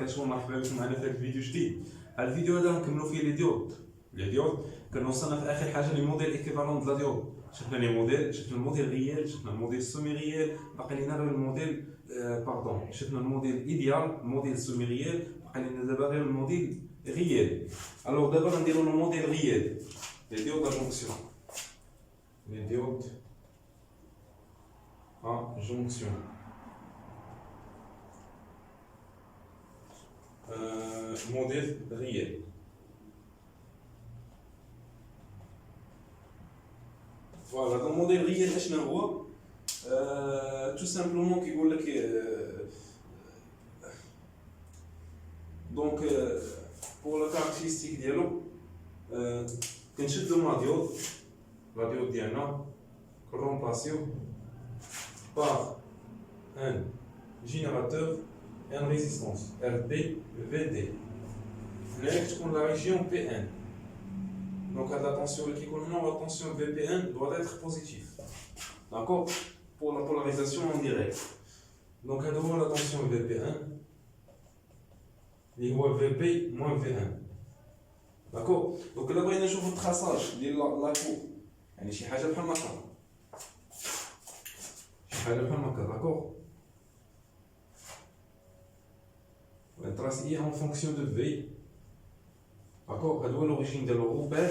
شو مرحبا بكم معنا في هذا الفيديو جديد. هذا الفيديو هذا نكملوا فيه لي ديود كنا وصلنا في اخر حاجه لي موديل ايكيفالون د لا ديود. شفنا لي موديل، شفنا الموديل ريال، شفنا الموديل سومي ريال، باقي لنا غير الموديل شفنا الموديل ايديال، الموديل سومي ريال، باقي لنا دابا غير الموديل ريال. الوغ دابا غنديروا الموديل ريال لي ديود جونكسيون، لي ديود جونكسيون. موديل ريال. فوالا هذا الموديل ريال اشنو هو؟ تو سامبلومون كيقول لك دونك بور لا كاركتيرستيك ديالو كنشدو لا ديود ديالنا كنرومبلاسيو باغ ان جينيراتور et une résistance RD VD. Là, tu la région P1. Donc, la tension la tension VP1 doit être positive. D'accord? Pour la polarisation en direct. Donc, la tension VP1, il y a VP moins V1. D'accord? Donc, là, on a le traçage de la cour. Il y a شي حاجة بحال هكا. D'accord? On trace I en fonction de V. D'accord? هذا هو l'origine ديال الروبير.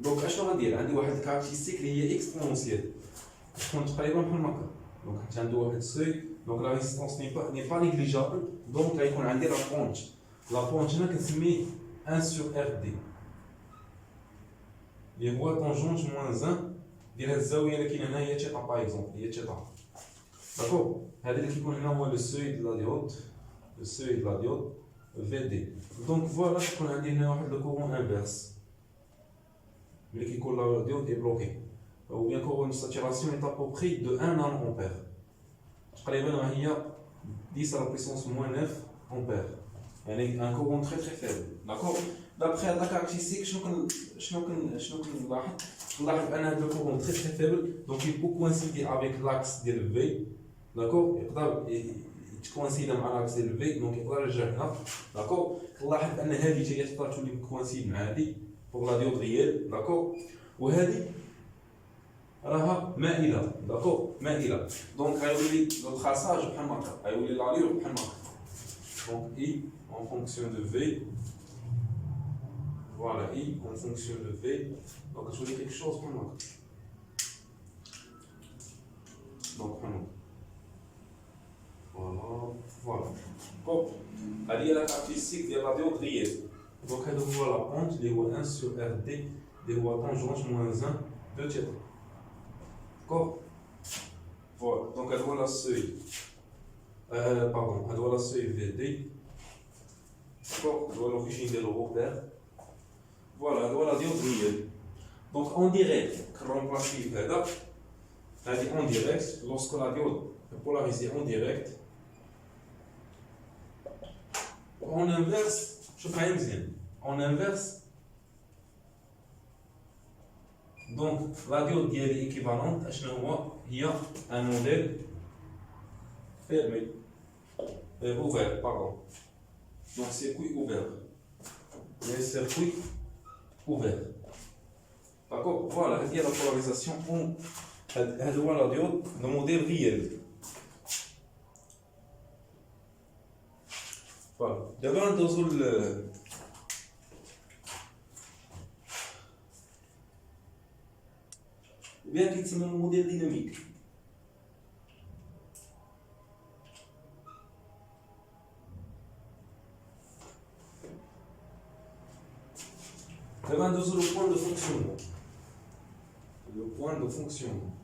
دونك اشنو غندير؟ عندي واحد الكاركتيرستيك اللي هي اكسبونونسيال، تكون تقريبا بحال هكا. دونك حتى عنده واحد السوي، دونك لا ريزيستونس ني با نيجليجابل. دونك غيكون عندي لا بونت هنا كنسميه 1 sur RD اللي هو طونجونت موان 1 ديال هاد الزاويه اللي كاينه هنا هي تيتا باغ اكزومبل، هي تيتا. داكور؟ هذا اللي كيكون هنا هو لو سوي دو لا ديود، le seuil de la diode VD. Donc voilà, on a dit le courant inverse. Mais qui coule la diode est bloqué. Ou bien courant de saturation est à peu près de 1 nanoampère. Il y a 10 à la puissance moins 9 ampères. Un courant très très faible. D'accord? D'après la caractéristique, je le courant très très faible. Donc il peut coïncider avec l'axe d'élevé. D'accord? تكوانسيد مع لاكس ديال الفي، دونك يقدر يرجع هنا. داكور؟ نلاحظ ان هذه حتى هي تقدر تولي كوانسيد مع هذه بوغ لا ديود ريال. داكور؟ وهذه راها مائله. داكور؟ مائله. دونك غيولي لو تراساج بحال هكا، غيولي لاليور بحال هكا. دونك اي en fonction de V. Voilà, I en fonction de V. Donc تولي quelque chose بحال هكا. دونك بحال هكا. Voilà. Bon, هذه هي لا كاركتيرستيك ديال لا ديود ريال. دونك هذا هو لا بونت اللي هو 1 sur RD اللي هو طونجونت موان 1 دو تيتا. داكور؟ فوالا. دونك هذا هو لا سوي باردون، هذا هو لا سوي VD. داكور؟ هذا هو لوريجين ديال الروبير. فوالا هذا هو لا ديود ريال. دونك اون ديريكت كنرومبلاسي بهذا، هذه اون ديريكت لوسكو لا ديود polarisé en direct. En inverse, en inverse, donc la diode est équivalente à il y a un modèle fermé, ouvert, pardon. Donc circuit ouvert. Les circuits ouverts. D'accord? Voilà, il y a la polarisation en la diode, le modèle réel. Voilà. D'abord, ندوزو بها كيتسمى الموديل ديناميك. دابا ندوزو لو بوان دو فونكسيونمون. لو بوان دو فونكسيونمون.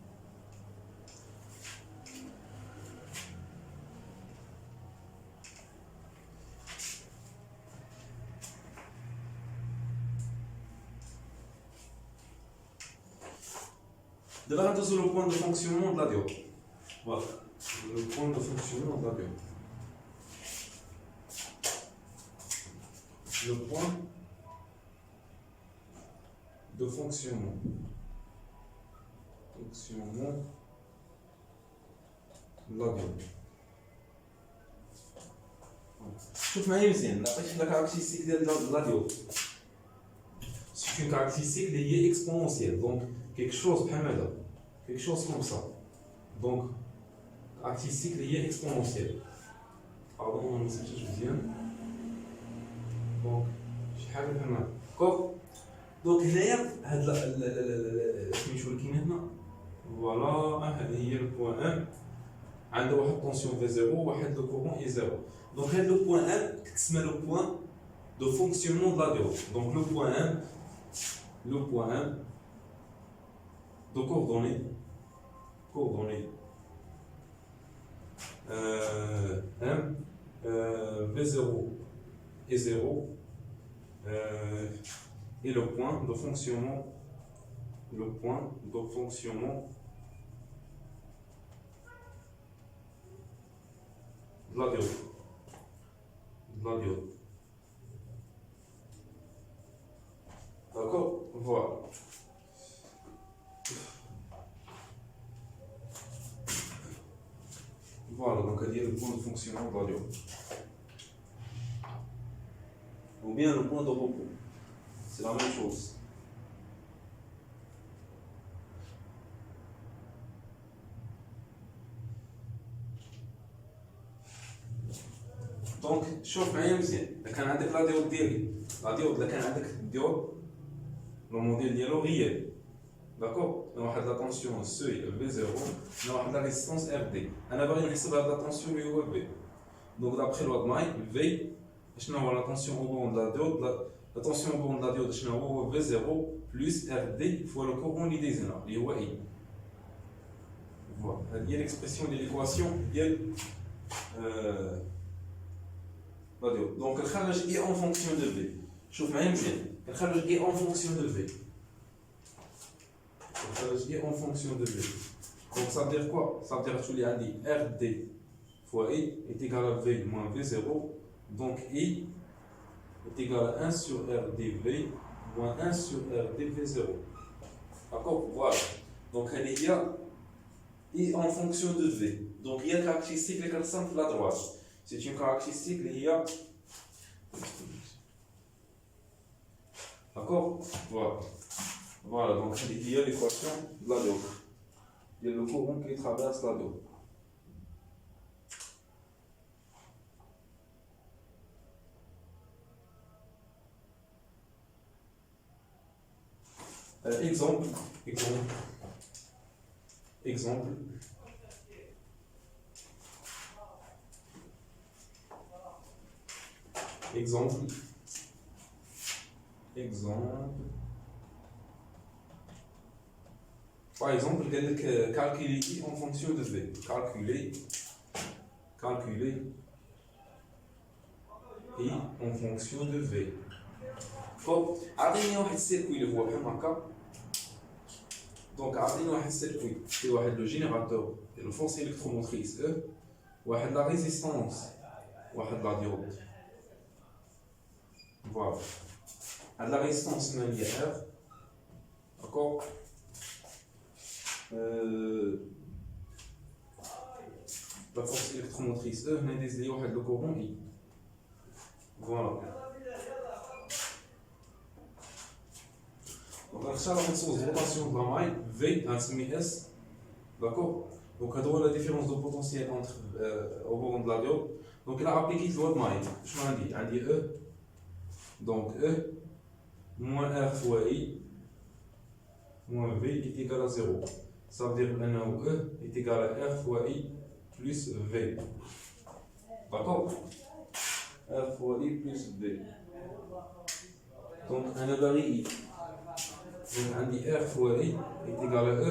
D'abord, on a le point de fonctionnement de la diode. Voilà, le point de fonctionnement de la diode. Le point de fonctionnement. de la diode. شوف معايا مزيان نعطيك لا كاركتيرستيك ديال لا ديود. C'est une caractéristique liée exponentielle, donc quelque chose quelque chose comme ça. Donc, caractéristique liée exponentielle. Pardon, on ne sait pas je viens. Donc, je vais faire d'accord. Donc, هنايا هاد سميتو اللي كاين هنا فوالا هذا هي لو بوين 1 عنده واحد طونسيون في 0 واحد لو كورون اي 0. دونك هاد لو بوين 1 كتسمى لو بوين دو فونكسيونمون دو لا ديود. دونك لو بوين 1 de coordonnées M V0 et 0 et le point de fonctionnement de la diode. D'accord, voilà. Voilà, donc il y a le point de fonctionnement de la diode. Ou bien le point de repos. C'est la même chose. Donc, شوف معايا مزيان، كان عندك لا ديود ديالي، لا ديود اللي كان عندك الديود le modèle ديالو réel. D'accord, on a la tension seuil V0, on a la résistance RD. On a besoin la tension UV. Donc d'après la loi de Mike, V, on a la tension au bord de la diode, la tension au bord de la diode on a V0 plus RD fois le courant l'idée I. Voilà, il y a l'expression de l'équation la diode. Donc le kharaj est en fonction de V. شوف معايا مزيان. Le kharaj est en fonction de V. Le est en fonction de V. Donc ça veut dire quoi? Ça veut dire que tu as dit RD fois I est égal à V moins V0. Donc I est égal à 1 sur RdV moins 1 sur RdV0. D'accord? Voilà. Donc il y a I en fonction de V. Donc il y a une caractéristique qui est la droite. C'est une caractéristique il y a. D'accord? Voilà. Voilà, donc il y a l'équation de la diode. Il y a le courant qui traverse la diode. Exemple. Par exemple, calculer I en fonction de V. Calculer I en fonction de V. Donc, عطيني واحد السيركوي اللي هو بحال هكا. دونك عطيني واحد السيركوي فيه واحد لو جينيراتور ديال الفورس الكتروموتريس E واحد لا ريزيستانس واحد لا ديود. فوالا. هاد لا ريزيستانس هنا هي R. داكور. La force électromotrice E هنا يديز لي واحد لو كورون I. فوالا. Donc نختار واحد source de rotation de la maille V غنسميه S. D'accord. Donc هادو la différence de potentiel entre au bord de la diode. Donc il a appliqué la loi de Maille. شنو عندي E. Donc E moins R fois I moins V est égal à 0. Ça veut dire que E est égal à R fois I plus V. D'accord? R fois I plus V. Donc un varie I. Donc on dit R fois I est égal à E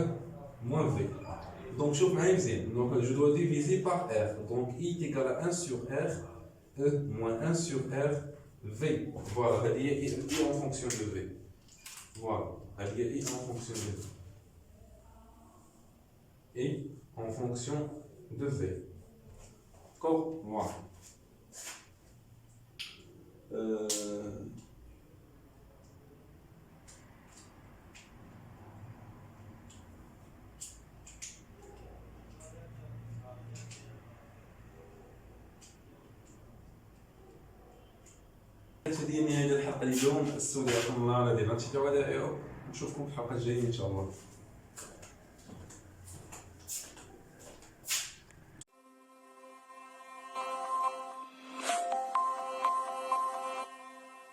moins V. Donc je donc je dois diviser par R. Donc I est égal à 1 sur R, E moins 1 sur R, V. Voilà, il y a I en fonction de V. Voilà, il y a I en fonction de V. Et en fonction de V. D'accord? Voilà. كانت هذه نهايه الحلقه اليوم. السوداء الله على دير، غنمشي على نشوفكم في الحلقه الجايه ان شاء الله.